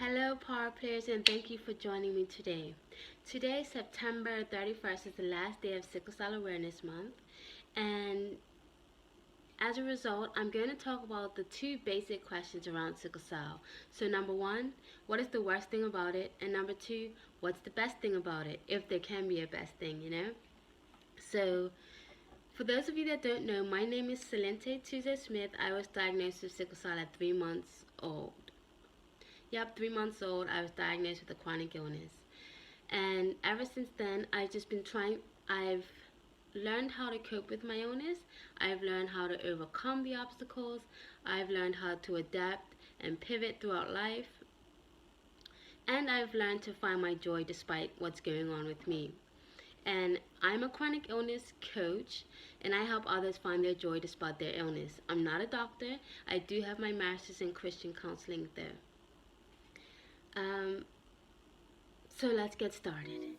Hello, power players, and thank you for joining me today. Today, September 31st, is the last day of Sickle Cell Awareness Month, and as a result, I'm going to talk about the two basic questions around sickle cell. So, number one, what is the worst thing about it? And number two, what's the best thing about it, if there can be a best thing? So, for those of you that don't know, my name is Celente Tuzo Smith. I was diagnosed with sickle cell at 3 months old. Yep, 3 months old, I was diagnosed with a chronic illness. And ever since then, I've learned how to cope with my illness. I've learned how to overcome the obstacles. I've learned how to adapt and pivot throughout life. And I've learned to find my joy despite what's going on with me. And I'm a chronic illness coach, and I help others find their joy despite their illness. I'm not a doctor. I do have my master's in Christian counseling though. So let's get started.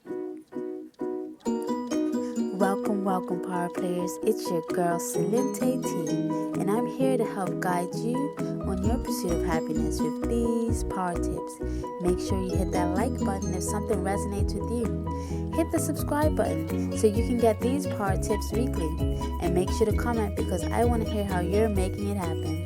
Welcome, power players. It's your girl Celente T, and I'm here to help guide you on your pursuit of happiness with these power tips. Make sure you hit that like button if something resonates with you. Hit the subscribe button so you can get these power tips weekly, and make sure to comment because I want to hear how you're making it happen.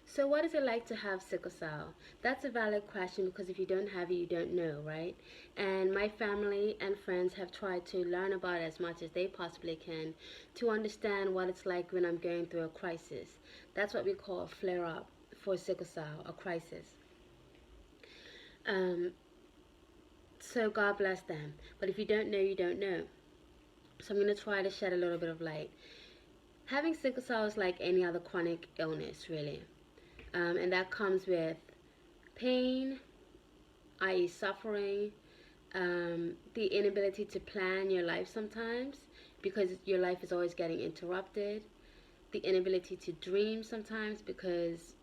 So what is it like to have sickle cell? That's a valid question because if you don't have it, you don't know, right? And my family and friends have tried to learn about it as much as they possibly can to understand what it's like when I'm going through a crisis. That's what we call a flare-up for sickle cell, a crisis. So God bless them. But if you don't know, you don't know. So I'm going to try to shed a little bit of light. Having sickle cell is like any other chronic illness, really. And that comes with pain, i.e. suffering, the inability to plan your life sometimes because your life is always getting interrupted, the inability to dream sometimes because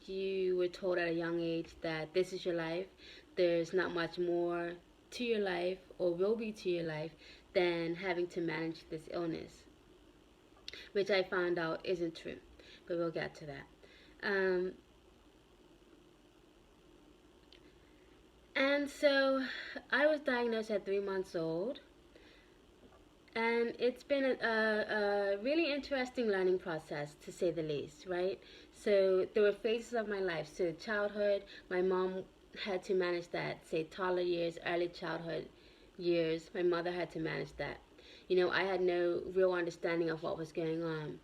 you were told at a young age that this is your life, there's not much more to your life or will be to your life than having to manage this illness, which I found out isn't true, but we'll get to that. And so I was diagnosed at 3 months old, and it's been a really interesting learning process, to say the least, right? So there were phases of my life. So childhood, my mom had to manage that. Say toddler years, early childhood years, my mother had to manage that. I had no real understanding of what was going on.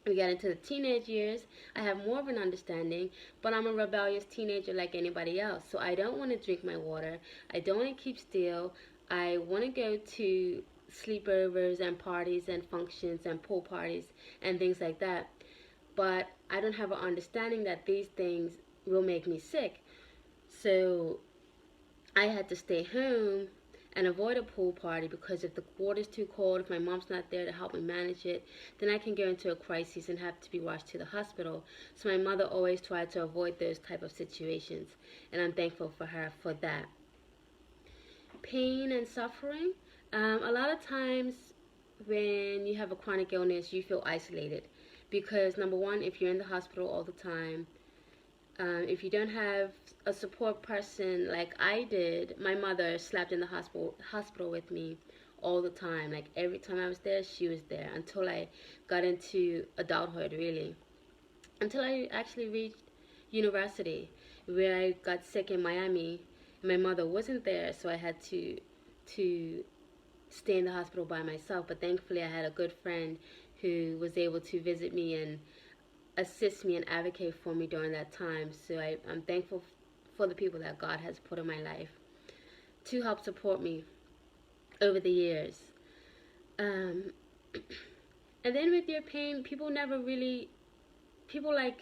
We get into the teenage years, I have more of an understanding, but I'm a rebellious teenager like anybody else. So I don't want to drink my water. I don't want to keep still. I want to go to sleepovers and parties and functions and pool parties and things like that. But I don't have an understanding that these things will make me sick. So I had to stay home and avoid a pool party because if the water's too cold, if my mom's not there to help me manage it, then I can go into a crisis and have to be rushed to the hospital. So my mother always tried to avoid those type of situations, and I'm thankful for her for that. Pain and suffering. A lot of times when you have a chronic illness, you feel isolated because number one, if you're in the hospital all the time, if you don't have a support person like I did, my mother slept in the hospital with me all the time. Like every time I was there, she was there until I got into adulthood, really. Until I actually reached university, where I got sick in Miami. My mother wasn't there, so I had to stay in the hospital by myself. But thankfully, I had a good friend who was able to visit me and assist me and advocate for me during that time. So I'm thankful for the people that God has put in my life to help support me over the years. And then with your pain, people like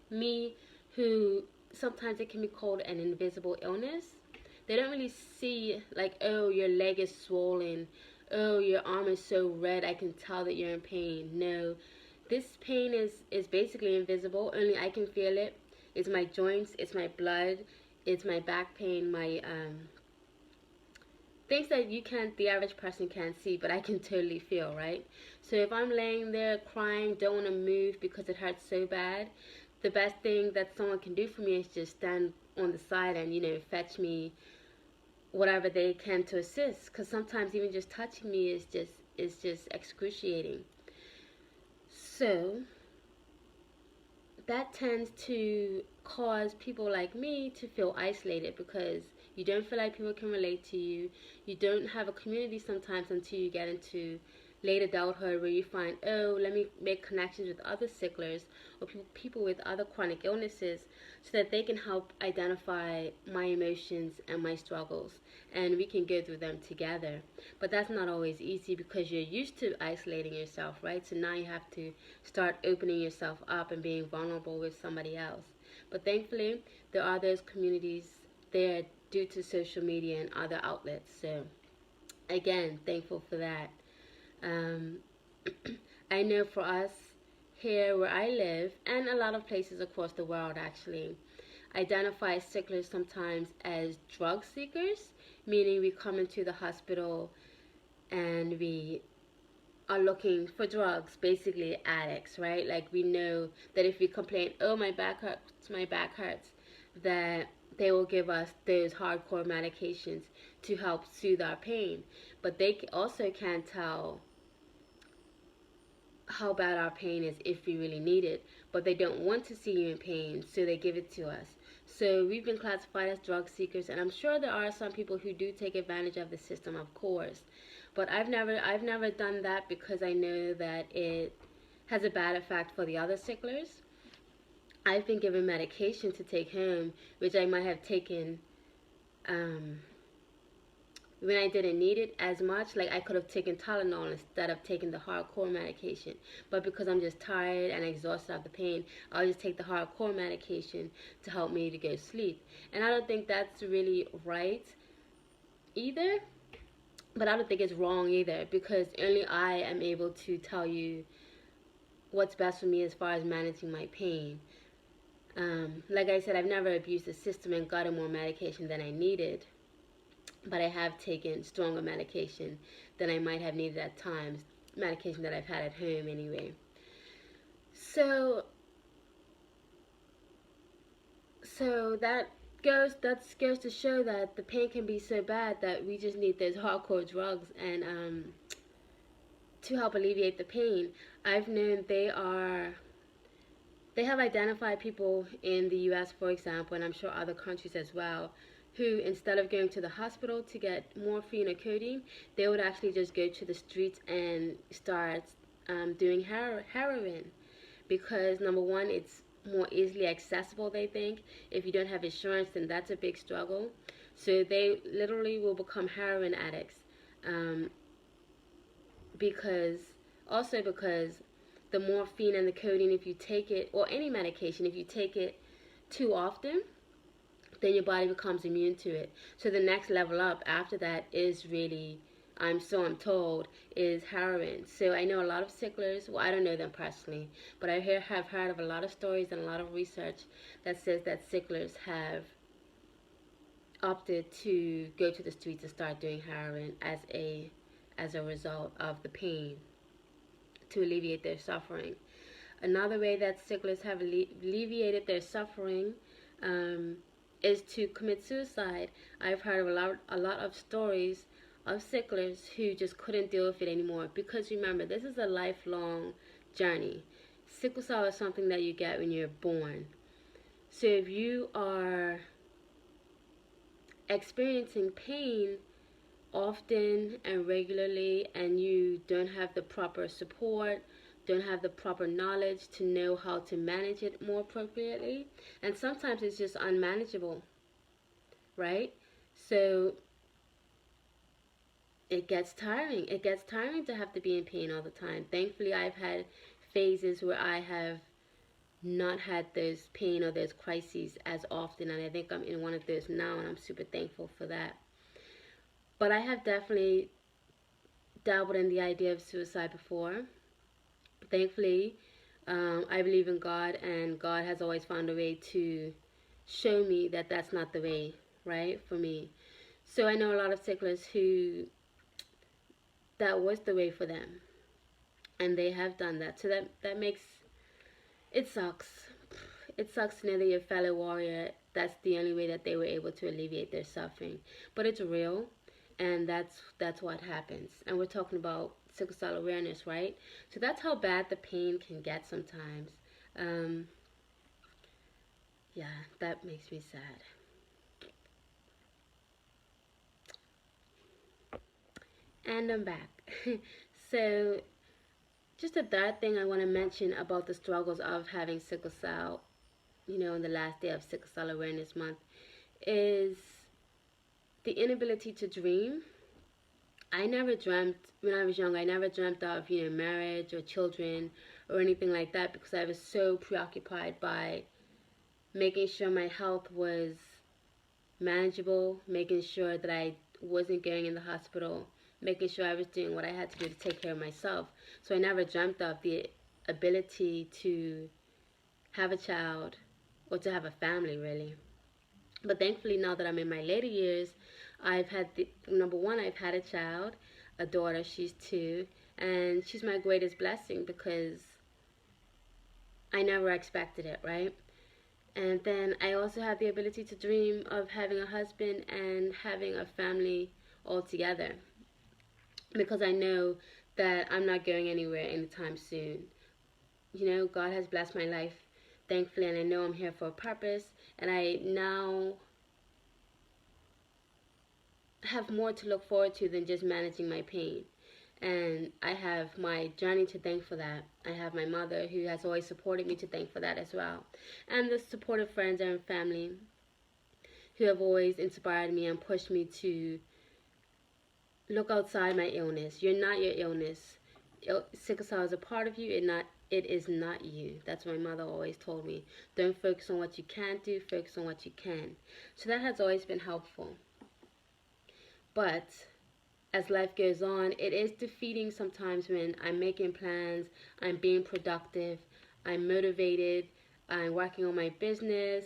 me who sometimes it can be called an invisible illness. They don't really see like, oh, your leg is swollen, oh, your arm is so red, I can tell that you're in pain. No, this pain is basically invisible. Only I can feel it. It's my joints, it's my blood, it's my back pain, my things that the average person can't see, but I can totally feel, right? So if I'm laying there crying, don't want to move because it hurts so bad, the best thing that someone can do for me is just stand on the side and, fetch me whatever they can to assist. Because sometimes even just touching me is just excruciating. So that tends to cause people like me to feel isolated because you don't feel like people can relate to you. You don't have a community sometimes until you get into late adulthood where you find, oh, let me make connections with other sicklers or people with other chronic illnesses so that they can help identify my emotions and my struggles and we can go through them together. But that's not always easy because you're used to isolating yourself, right? So now you have to start opening yourself up and being vulnerable with somebody else. But thankfully, there are those communities there due to social media and other outlets. So again, thankful for that. Um, I know for us here where I live, and a lot of places across the world actually, identify sicklers sometimes as drug seekers, meaning we come into the hospital and we are looking for drugs, basically addicts, right? Like we know that if we complain, oh, my back hurts, that they will give us those hardcore medications to help soothe our pain. But they also can't tell how bad our pain is if we really need it, but they don't want to see you in pain, so they give it to us. So we've been classified as drug seekers, and I'm sure there are some people who do take advantage of the system, of course. But I've never done that because I know that it has a bad effect for the other sicklers. I've been given medication to take home, which I might have taken um, when I didn't need it as much. Like I could have taken Tylenol instead of taking the hardcore medication. But because I'm just tired and exhausted of the pain, I'll just take the hardcore medication to help me to go sleep. And I don't think that's really right either. But I don't think it's wrong either because only I am able to tell you what's best for me as far as managing my pain. Like I said, I've never abused the system and gotten more medication than I needed, but I have taken stronger medication than I might have needed at times, medication that I've had at home anyway. So, that goes to show that the pain can be so bad that we just need those hardcore drugs and to help alleviate the pain. I've known they have identified people in the U.S., for example, and I'm sure other countries as well, who instead of going to the hospital to get morphine or codeine, they would actually just go to the streets and start doing heroin because number one, it's more easily accessible. They think if you don't have insurance, then that's a big struggle. So they literally will become heroin addicts um, because because the morphine and the codeine, if you take it, or any medication, if you take it too often, then your body becomes immune to it. So the next level up after that is really, I'm told, is heroin. So I know a lot of sicklers, well, I don't know them personally, but have heard of a lot of stories and a lot of research that says that sicklers have opted to go to the streets and start doing heroin as a result of the pain to alleviate their suffering. Another way that sicklers have alleviated their suffering is to commit suicide. I've heard of a lot of stories of sicklers who just couldn't deal with it anymore because remember, this is a lifelong journey. Sickle cell is something that you get when you're born. So if you are experiencing pain often and regularly and you don't have the proper support, don't have the proper knowledge to know how to manage it more appropriately, and sometimes it's just unmanageable, right? So it gets tiring. It gets tiring to have to be in pain all the time. Thankfully, I've had phases where I have not had those pain or those crises as often, and I think I'm in one of those now, and I'm super thankful for that. But I have definitely dabbled in the idea of suicide before. Thankfully, I believe in God, and God has always found a way to show me that that's not the way, right, for me. So I know a lot of sicklers who that was the way for them, and they have done that. So that makes it sucks. it sucks to know that your fellow warrior, that's the only way that they were able to alleviate their suffering. But it's real, and that's what happens. And we're talking about sickle cell awareness, right? So that's how bad the pain can get sometimes. Um, yeah, that makes me sad. And I'm back. So, just a third thing I want to mention about the struggles of having sickle cell, on the last day of Sickle Cell Awareness Month, is the inability to dream. I never dreamt, when I was young, I never dreamt of, marriage or children or anything like that, because I was so preoccupied by making sure my health was manageable, making sure that I wasn't going in the hospital, making sure I was doing what I had to do to take care of myself. So I never dreamt of the ability to have a child or to have a family, really. But thankfully, now that I'm in my later years, I've had number one, I've had a child, a daughter. She's 2, and she's my greatest blessing because I never expected it, right? And then I also have the ability to dream of having a husband and having a family all together, because I know that I'm not going anywhere anytime soon. God has blessed my life, thankfully, and I know I'm here for a purpose, and I now have more to look forward to than just managing my pain. And I have my journey to thank for that. I have my mother, who has always supported me, to thank for that as well. And the supportive friends and family who have always inspired me and pushed me to look outside my illness. You're not your illness. Sickle cell is a part of you, it is not you. That's what my mother always told me. Don't focus on what you can't do, focus on what you can. So that has always been helpful. But as life goes on, it is defeating sometimes when I'm making plans, I'm being productive, I'm motivated, I'm working on my business,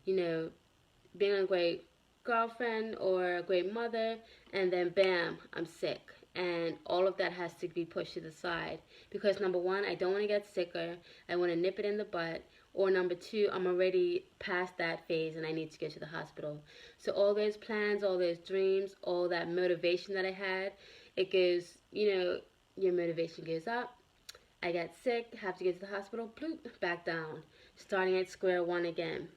being a great girlfriend or a great mother, and then bam, I'm sick. And all of that has to be pushed to the side. Because number one, I don't want to get sicker. I want to nip it in the butt. Or number two, I'm already past that phase and I need to go to the hospital. So all those plans, all those dreams, all that motivation that I had, it goes, your motivation goes up. I get sick, have to go to the hospital, bloop, back down. Starting at square one again.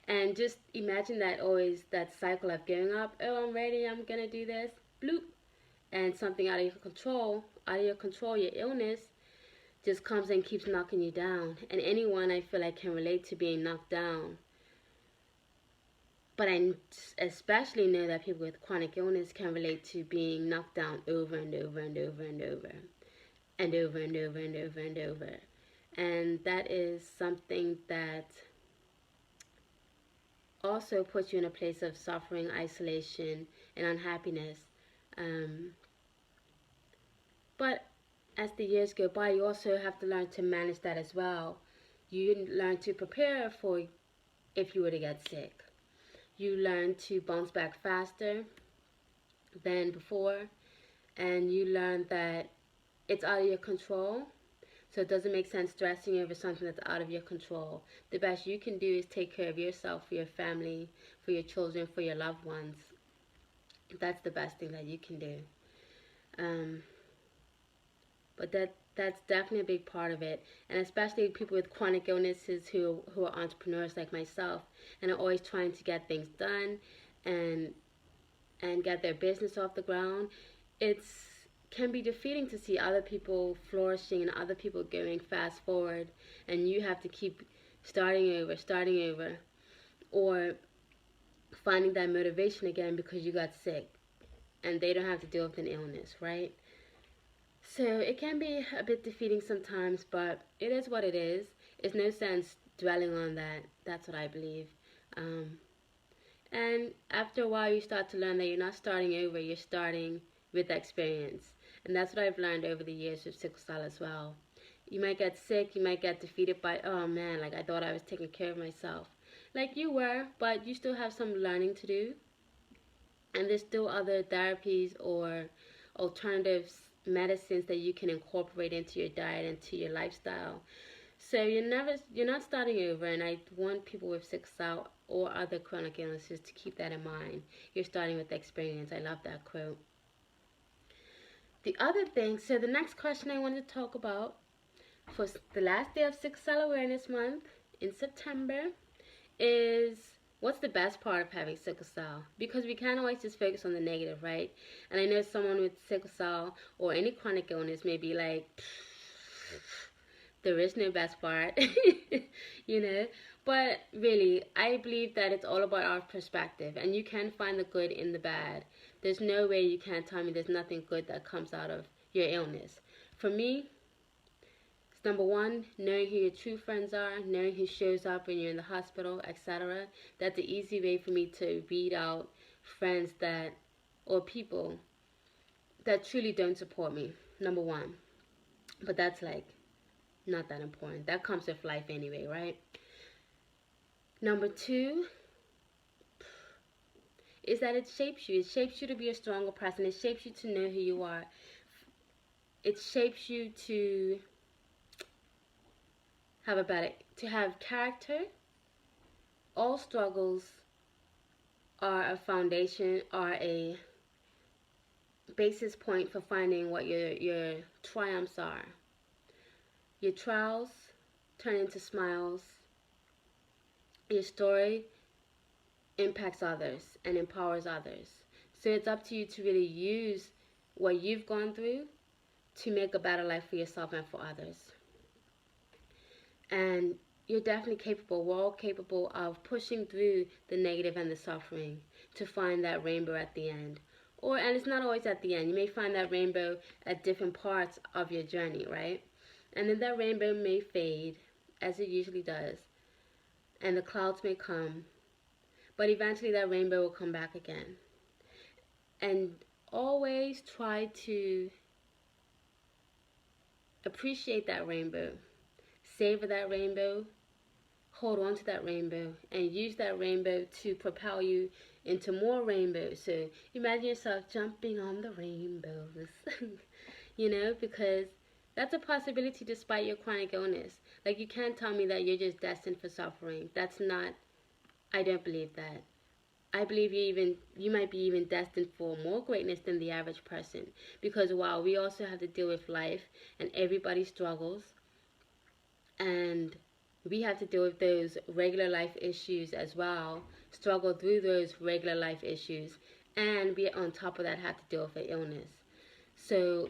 And just imagine that cycle of going up. Oh, I'm ready, I'm gonna do this. Bloop. And something out of your control, your illness, just comes and keeps knocking you down. And anyone, I feel like, can relate to being knocked down. But I especially know that people with chronic illness can relate to being knocked down over and over and over and over. And over and over and over and over. And that is something that also puts you in a place of suffering, isolation, and unhappiness. But as the years go by, you also have to learn to manage that as well. You learn to prepare for if you were to get sick. You learn to bounce back faster than before, and you learn that it's out of your control. So it doesn't make sense stressing over something that's out of your control. The best you can do is take care of yourself, for your family, for your children, for your loved ones. That's the best thing that you can do. But that's definitely a big part of it, and especially people with chronic illnesses who are entrepreneurs like myself and are always trying to get things done and get their business off the ground. It's can be defeating to see other people flourishing and other people going fast forward, and you have to keep starting over, or finding that motivation again because you got sick and they don't have to deal with an illness, right? So it can be a bit defeating sometimes, but it is what it is. It's no sense dwelling on that. That's what I believe. And after a while, you start to learn that you're not starting over, you're starting with experience. And that's what I've learned over the years with sickle cell as well. You might get sick, you might get defeated by, oh man, like I thought I was taking care of myself. Like you were, but you still have some learning to do. And there's still other therapies or alternatives, medicines that you can incorporate into your diet, into your lifestyle. So you're not starting over, and I want people with sickle cell or other chronic illnesses to keep that in mind. You're starting with experience. I love that quote. The other thing, so the next question I want to talk about for the last day of Sickle Cell Awareness Month in September is what's the best part of having sickle cell? Because we can't always just focus on the negative, right? And I know someone with sickle cell or any chronic illness may be like, there is no best part, you know. But really, I believe that it's all about our perspective, and you can find the good in the bad. There's no way you can tell me there's nothing good that comes out of your illness. For me, it's number one, knowing who your true friends are, knowing who shows up when you're in the hospital, etc. That's the easy way for me to weed out friends that, or people that truly don't support me. Number one. But that's like not that important. That comes with life anyway, right? Number two is that it shapes you. It shapes you to be a stronger person. It shapes you to know who you are. It shapes you to have character. All struggles are a foundation, are a basis point for finding what your triumphs are. Your trials turn into smiles. Your story impacts others and empowers others. So it's up to you to really use what you've gone through to make a better life for yourself and for others. And you're definitely capable, we're all capable of pushing through the negative and the suffering to find that rainbow at the end. And it's not always at the end. You may find that rainbow at different parts of your journey, right? And then that rainbow may fade, as it usually does, and the clouds may come, but eventually that rainbow will come back again. And always try to appreciate that rainbow, savor that rainbow, hold on to that rainbow, and use that rainbow to propel you into more rainbows. So imagine yourself jumping on the rainbows, because that's a possibility despite your chronic illness. Like, you can't tell me that you're just destined for suffering. That's not, I don't believe that. I believe you might be even destined for more greatness than the average person. Because while we also have to deal with life and everybody struggles, and we have to deal with those regular life issues as well, struggle through those regular life issues, and we on top of that have to deal with an illness. So,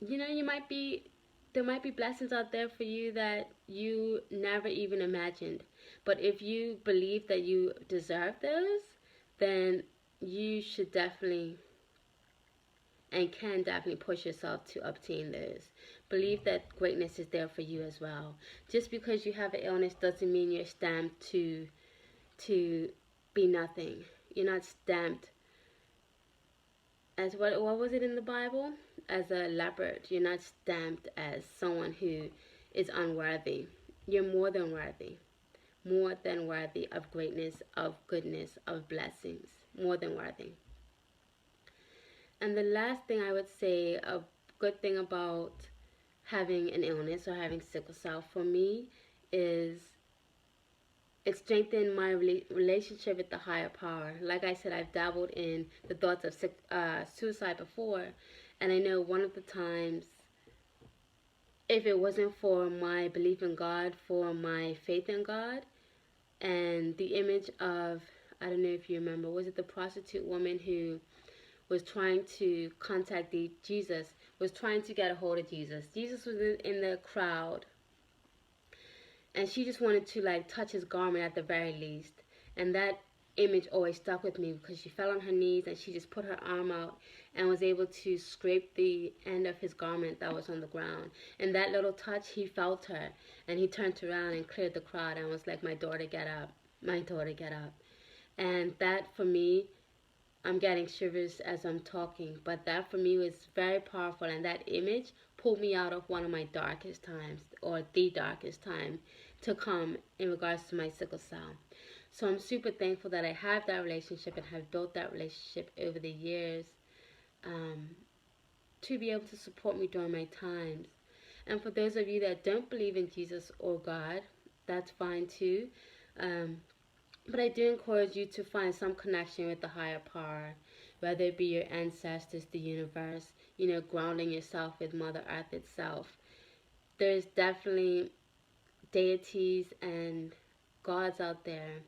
there might be blessings out there for you that you never even imagined. But if you believe that you deserve those, then you should definitely and can definitely push yourself to obtain those. Believe that greatness is there for you as well. Just because you have an illness doesn't mean you're stamped to be nothing. You're not stamped as what was it in the Bible? As a leopard. You're not stamped as someone who is unworthy. You're more than worthy. More than worthy of greatness, of goodness, of blessings. More than worthy. And the last thing I would say, a good thing about having an illness or having sickle cell for me is it strengthened my relationship with the higher power. Like I said, I've dabbled in the thoughts of suicide before, and I know one of the times, if it wasn't for my belief in God, for my faith in God, and the image of, I don't know if you remember, was it the prostitute woman who was trying to contact Jesus, was trying to get a hold of Jesus. Jesus was in the crowd, and she just wanted to touch his garment at the very least. And that image always stuck with me because she fell on her knees and she just put her arm out and was able to scrape the end of his garment that was on the ground. And that little touch, he felt her, and he turned around and cleared the crowd and was like, "My daughter, get up. My daughter, get up." And that for me, I'm getting shivers as I'm talking, but that for me was very powerful, and that image pulled me out of one of my darkest times, or the darkest time to come in regards to my sickle cell. So I'm super thankful that I have that relationship and have built that relationship over the years to be able to support me during my times. And for those of you that don't believe in Jesus or God, that's fine too. Um, but I do encourage you to find some connection with the higher power, whether it be your ancestors, the universe, grounding yourself with Mother Earth itself. There's definitely deities and gods out there,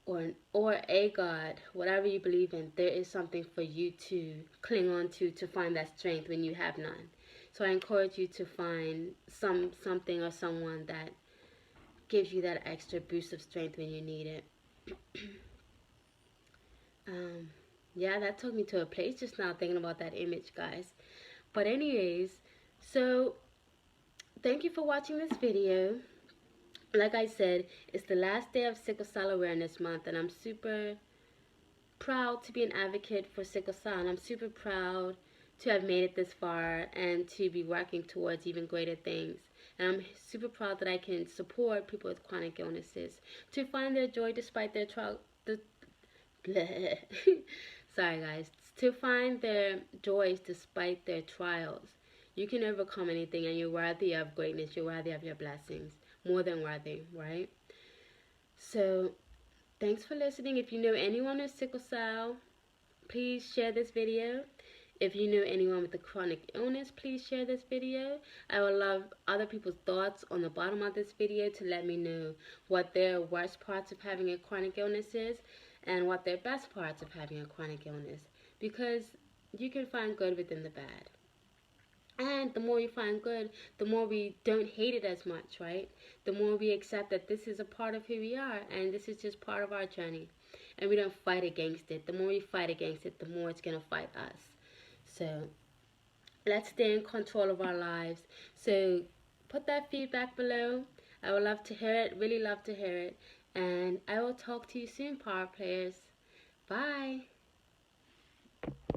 or a god, whatever you believe in. There is something for you to cling on to find that strength when you have none. So I encourage you to find something or someone that gives you that extra boost of strength when you need it. um, yeah, that took me to a place just now thinking about that image, guys. But anyways, so thank you for watching this video. Like I said, it's the last day of Sickle Cell Awareness Month, and I'm super proud to be an advocate for sickle cell, and I'm super proud to have made it this far and to be working towards even greater things. And I'm super proud that I can support people with chronic illnesses to find their joy despite their trial. Sorry, guys. To find their joys despite their trials. You can overcome anything, and you're worthy of greatness. You're worthy of your blessings. More than worthy, right? So, thanks for listening. If you know anyone with sickle cell, please share this video. If you know anyone with a chronic illness, please share this video. I would love other people's thoughts on the bottom of this video to let me know what their worst parts of having a chronic illness is and what their best parts of having a chronic illness, because you can find good within the bad. And the more you find good, the more we don't hate it as much, right? The more we accept that this is a part of who we are and this is just part of our journey. And we don't fight against it. The more we fight against it, the more it's going to fight us. So let's stay in control of our lives. So put that feedback below. I would love to hear it, really love to hear it. And I will talk to you soon, Power Players. Bye.